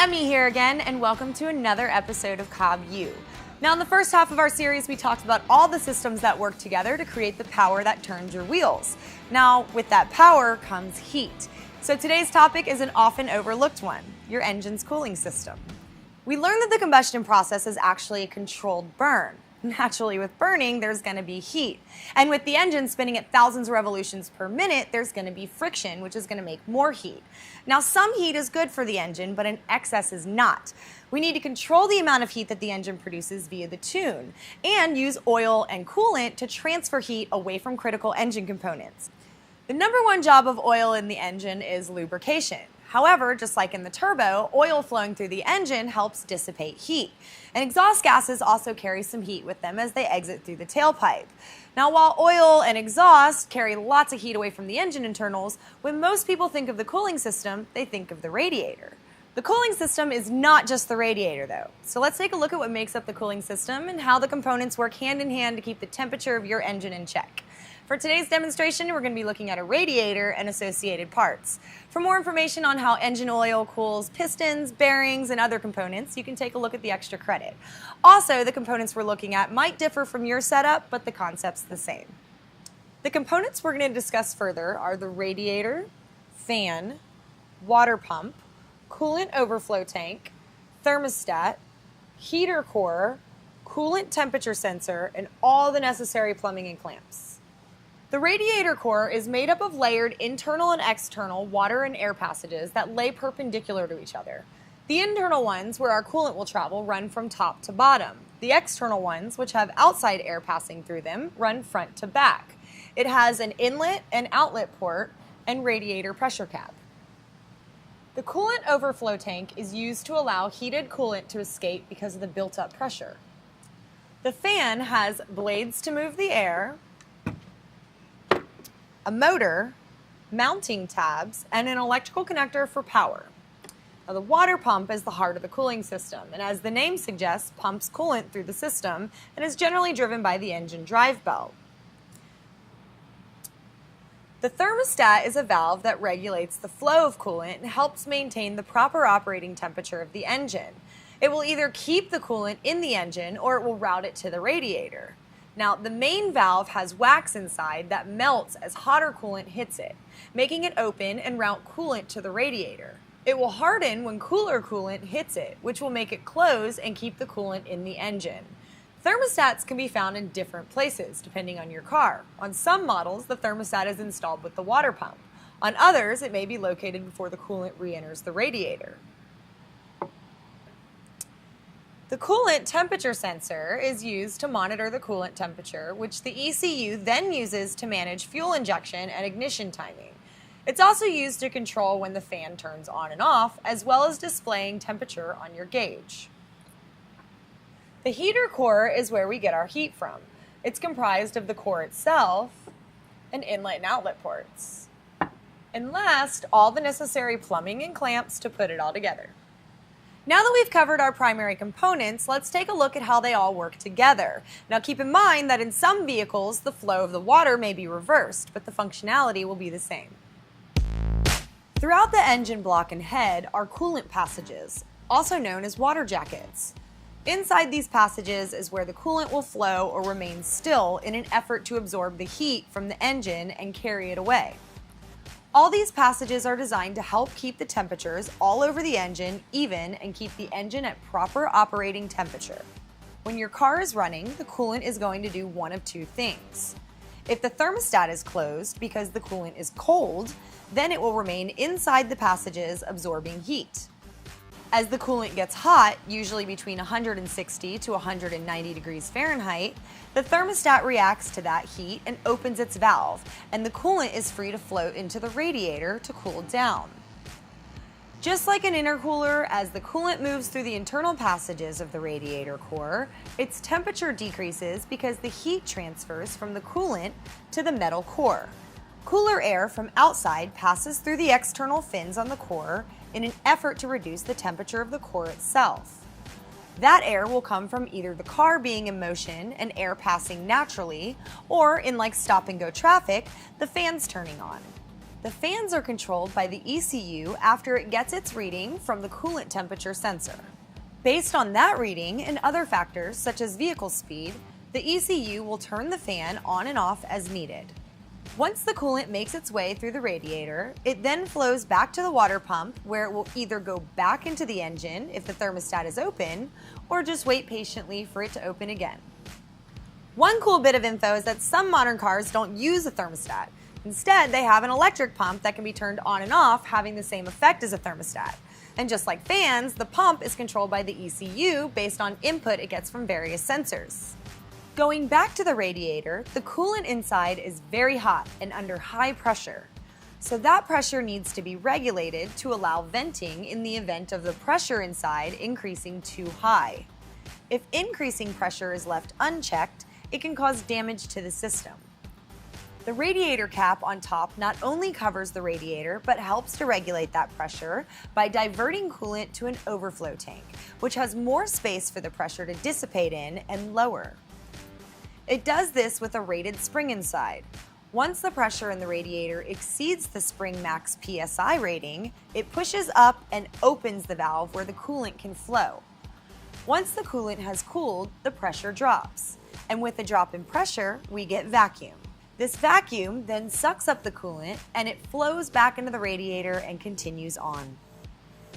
Emmy here again, and welcome to another episode of COBB. Now, in the first half of our series, we talked about all the systems that work together to create the power that turns your wheels. Now, with that power comes heat. So today's topic is an often overlooked one, your engine's cooling system. We learned that the combustion process is actually a controlled burn. Naturally, with burning, there's going to be heat. And with the engine spinning at thousands of revolutions per minute, there's going to be friction, which is going to make more heat. Now, some heat is good for the engine, but an excess is not. We need to control the amount of heat that the engine produces via the tune, and use oil and coolant to transfer heat away from critical engine components. The number one job of oil in the engine is lubrication. However, just like in the turbo, oil flowing through the engine helps dissipate heat. And exhaust gases also carry some heat with them as they exit through the tailpipe. Now, while oil and exhaust carry lots of heat away from the engine internals, when most people think of the cooling system, they think of the radiator. The cooling system is not just the radiator, though. So let's take a look at what makes up the cooling system and how the components work hand in hand to keep the temperature of your engine in check. For today's demonstration, we're going to be looking at a radiator and associated parts. For more information on how engine oil cools pistons, bearings, and other components, you can take a look at the extra credit. Also, the components we're looking at might differ from your setup, but the concept's the same. The components we're going to discuss further are the radiator, fan, water pump, coolant overflow tank, thermostat, heater core, coolant temperature sensor, and all the necessary plumbing and clamps. The radiator core is made up of layered internal and external water and air passages that lay perpendicular to each other. The internal ones, where our coolant will travel, run from top to bottom. The external ones, which have outside air passing through them, run front to back. It has an inlet and outlet port and radiator pressure cap. The coolant overflow tank is used to allow heated coolant to escape because of the built-up pressure. The fan has blades to move the air, a motor, mounting tabs, and an electrical connector for power. Now, the water pump is the heart of the cooling system, and as the name suggests, pumps coolant through the system and is generally driven by the engine drive belt. The thermostat is a valve that regulates the flow of coolant and helps maintain the proper operating temperature of the engine. It will either keep the coolant in the engine or it will route it to the radiator. Now, the main valve has wax inside that melts as hotter coolant hits it, making it open and route coolant to the radiator. It will harden when cooler coolant hits it, which will make it close and keep the coolant in the engine. Thermostats can be found in different places, depending on your car. On some models, the thermostat is installed with the water pump. On others, it may be located before the coolant re-enters the radiator. The coolant temperature sensor is used to monitor the coolant temperature, which the ECU then uses to manage fuel injection and ignition timing. It's also used to control when the fan turns on and off, as well as displaying temperature on your gauge. The heater core is where we get our heat from. It's comprised of the core itself and inlet and outlet ports. And last, all the necessary plumbing and clamps to put it all together. Now that we've covered our primary components, let's take a look at how they all work together. Now, keep in mind that in some vehicles, the flow of the water may be reversed, but the functionality will be the same. Throughout the engine block and head are coolant passages, also known as water jackets. Inside these passages is where the coolant will flow or remain still in an effort to absorb the heat from the engine and carry it away. All these passages are designed to help keep the temperatures all over the engine even and keep the engine at proper operating temperature. When your car is running, the coolant is going to do one of two things. If the thermostat is closed because the coolant is cold, then it will remain inside the passages absorbing heat. As the coolant gets hot, usually between 160 to 190 degrees Fahrenheit, the thermostat reacts to that heat and opens its valve, and the coolant is free to float into the radiator to cool down. Just like an intercooler, as the coolant moves through the internal passages of the radiator core, its temperature decreases because the heat transfers from the coolant to the metal core. Cooler air from outside passes through the external fins on the core in an effort to reduce the temperature of the core itself. That air will come from either the car being in motion and air passing naturally, or in like stop and go traffic, the fans turning on. The fans are controlled by the ECU after it gets its reading from the coolant temperature sensor. Based on that reading and other factors such as vehicle speed, the ECU will turn the fan on and off as needed. Once the coolant makes its way through the radiator, it then flows back to the water pump where it will either go back into the engine if the thermostat is open, or just wait patiently for it to open again. One cool bit of info is that some modern cars don't use a thermostat. Instead, they have an electric pump that can be turned on and off, having the same effect as a thermostat. And just like fans, the pump is controlled by the ECU based on input it gets from various sensors. Going back to the radiator, the coolant inside is very hot and under high pressure. So that pressure needs to be regulated to allow venting in the event of the pressure inside increasing too high. If increasing pressure is left unchecked, it can cause damage to the system. The radiator cap on top not only covers the radiator, but helps to regulate that pressure by diverting coolant to an overflow tank, which has more space for the pressure to dissipate in and lower. It does this with a rated spring inside. Once the pressure in the radiator exceeds the spring max PSI rating, it pushes up and opens the valve where the coolant can flow. Once the coolant has cooled, the pressure drops. And with a drop in pressure, we get vacuum. This vacuum then sucks up the coolant and it flows back into the radiator and continues on.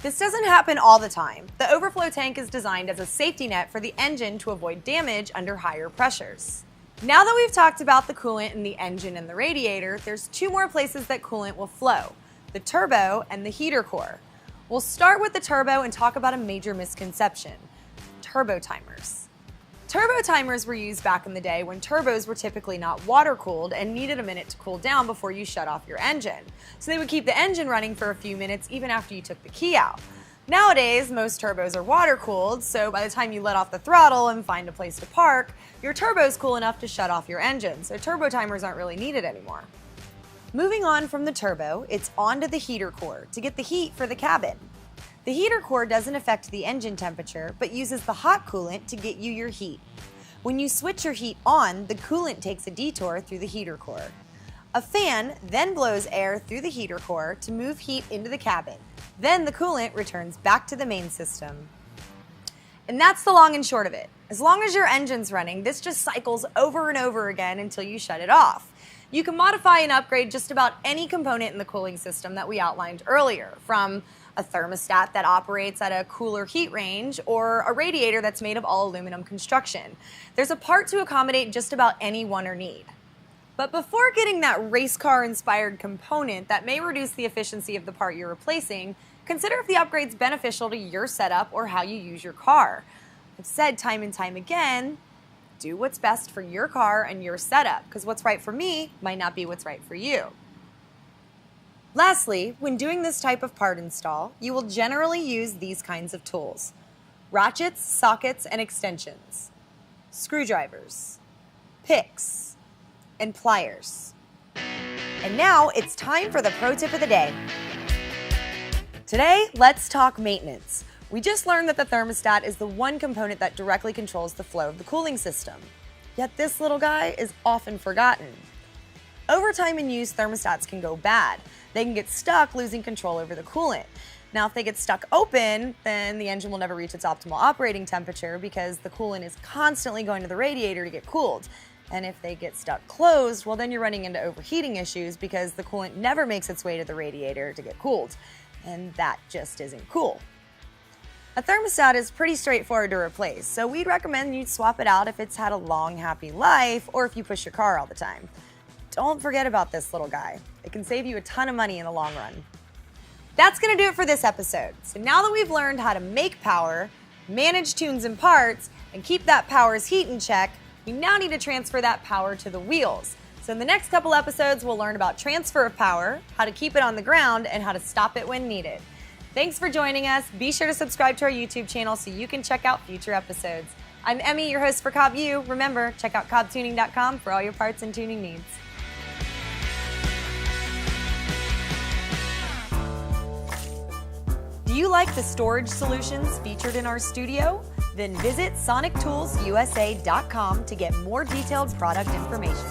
This doesn't happen all the time. The overflow tank is designed as a safety net for the engine to avoid damage under higher pressures. Now that we've talked about the coolant in the engine and the radiator, there's two more places that coolant will flow: the turbo and the heater core. We'll start with the turbo and talk about a major misconception: turbo timers. Turbo timers were used back in the day when turbos were typically not water-cooled and needed a minute to cool down before you shut off your engine. So they would keep the engine running for a few minutes even after you took the key out. Nowadays, most turbos are water-cooled, so by the time you let off the throttle and find a place to park, your turbo's cool enough to shut off your engine, so turbo timers aren't really needed anymore. Moving on from the turbo, it's onto the heater core to get the heat for the cabin. The heater core doesn't affect the engine temperature, but uses the hot coolant to get you your heat. When you switch your heat on, the coolant takes a detour through the heater core. A fan then blows air through the heater core to move heat into the cabin. Then the coolant returns back to the main system. And that's the long and short of it. As long as your engine's running, this just cycles over and over again until you shut it off. You can modify and upgrade just about any component in the cooling system that we outlined earlier, from a thermostat that operates at a cooler heat range, or a radiator that's made of all aluminum construction. There's a part to accommodate just about any want or need. But before getting that race car-inspired component that may reduce the efficiency of the part you're replacing, consider if the upgrade's beneficial to your setup or how you use your car. I've said time and time again, do what's best for your car and your setup, because what's right for me might not be what's right for you. Lastly, when doing this type of part install, you will generally use these kinds of tools: ratchets, sockets, and extensions, screwdrivers, picks, and pliers. And now it's time for the pro tip of the day. Today, let's talk maintenance. We just learned that the thermostat is the one component that directly controls the flow of the cooling system. Yet this little guy is often forgotten. Over time in use, thermostats can go bad. They can get stuck losing control over the coolant. Now, if they get stuck open, then the engine will never reach its optimal operating temperature because the coolant is constantly going to the radiator to get cooled. And if they get stuck closed, well, then you're running into overheating issues because the coolant never makes its way to the radiator to get cooled. And that just isn't cool. A thermostat is pretty straightforward to replace, so we'd recommend you swap it out if it's had a long, happy life or if you push your car all the time. Don't forget about this little guy. It can save you a ton of money in the long run. That's going to do it for this episode. So now that we've learned how to make power, manage tunes and parts, and keep that power's heat in check, we now need to transfer that power to the wheels. So in the next couple episodes, we'll learn about transfer of power, how to keep it on the ground, and how to stop it when needed. Thanks for joining us. Be sure to subscribe to our YouTube channel so you can check out future episodes. I'm Emmy, your host for COBB. Remember, check out cobbtuning.com for all your parts and tuning needs. Do you like the storage solutions featured in our studio? Then visit sonictoolsusa.com to get more detailed product information.